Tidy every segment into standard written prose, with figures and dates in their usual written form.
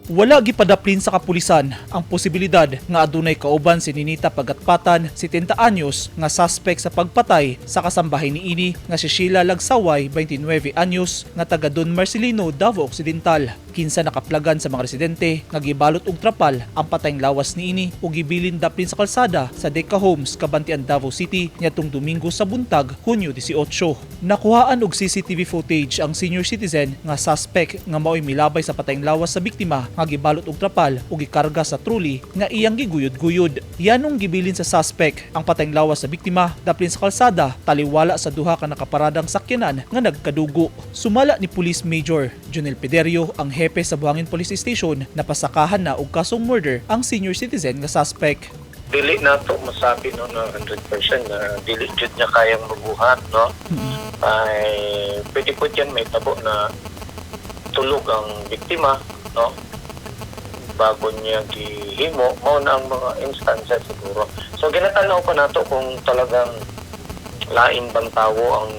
Wala gipadaplin sa kapulisan ang posibilidad nga adunay kauban si Ninita Pagatpatan, 70 anyos, nga suspect sa pagpatay sa kasambahay niini nga si Sheila Lagsaway, 29 anyos, nga taga Don Marcelino, Davao Occidental. Kinsa nakaplagan sa mga residente nga gibalot og trapal ang patayng lawas niini ug gibilin daplin sa kalsada sa Deca Homes, Kabantian, Davao City niadtong Domingo sa buntag, Hunyo 18. Nakuhaan og CCTV footage ang senior citizen nga suspect nga mao'y milabay sa patayng lawas sa biktima nga gibalot og trapal ug gikarga sa truly nga iyang giguyod-guyod. Yanong gibilin sa suspect ang patayng lawas sa biktima daplin sa kalsada taliwala sa duha ka nakaparadang sakyanan nga nagkadugo. Sumala ni Police Major Jonel Pederio, ang hepe sa Buhangin Police Station, na pasakahan na og kasong murder ang senior citizen nga suspect. Dili na to masabi no na 100% na dili jud niya kayang mabuhat, no. Ay pwede po dyan may tabo na tulog ang biktima, no, bago niya gihimo. Mao na ang mga instances siguro. So ginatanaw ko nato kung talagang lain bang tawo ang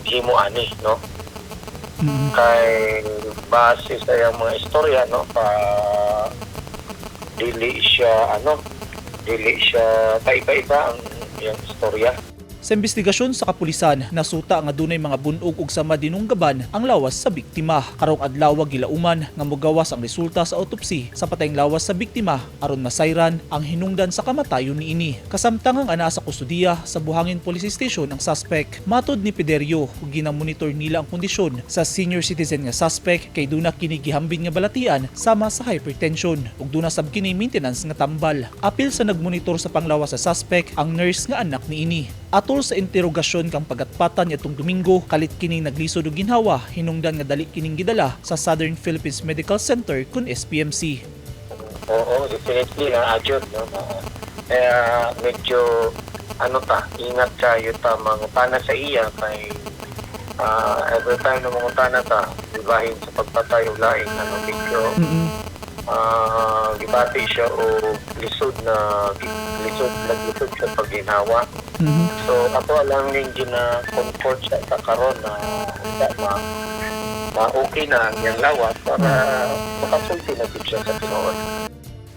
gihimo ani, no. Kay base sa yung mga istorya, no, dili siya paiba-iba ang iyang istorya. Sa investigasyon sa kapulisan, nasuta nga dunay mga bunog ug sama dinunggaban ang lawas sa biktima. Karong adlaw gilauman nga mogawas ang resulta sa autopsy sa patayng lawas sa biktima aron masayran ang hinungdan sa kamatayon niini. Kasamtangang ana sa kustudiya sa Buhangin Police Station ang suspect. Matod ni Pederio, ginamonitor nila ang kondisyon sa senior citizen nga suspect kay duna kini gihambin nga balatian sama sa hypertension ug duna sab kini maintenance nga tambal. Apil sa nagmonitor sa panglawas sa suspect ang nurse nga anak niini. Atol sa interogasyon kang Pagatpatan nitong Domingo, kalit kining naglisod og ginhawa, hinungdan nga dali kining gidala sa Southern Philippines Medical Center kun SPMC. Oo, definitely adjud, no. Medyo ingat kayo ta mangutana sa iya kay every time na mangutana ta ibahin sa pagpatay og laing medyo gibati siya o lisod sa pagginhawa. So ako lang ning gina-comfort sa karon na okay na ang iyang lawas para makasulti na siya sa tinuod.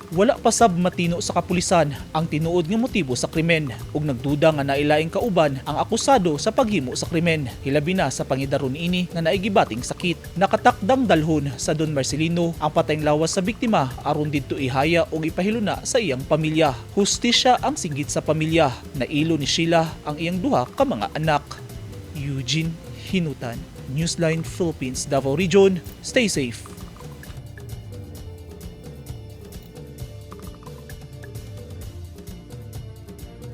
Wala pa sab matino sa kapulisan ang tinuod nga motibo sa krimen ug nagduda nga nailaing kauban ang akusado sa paghimo sa krimen, hilabi na sa pangidaron niini nga naigibating sakit. Nakatakdang dalhon sa Don Marcelino ang patayng lawas sa biktima aron didto ihaya ug ipahiluna sa iyang pamilya. Hustisya ang singgit sa pamilya. Nailo ni Sheila ang iyang duha ka mga anak. Eugene Hinutan, Newsline Philippines, Davao Region. Stay safe.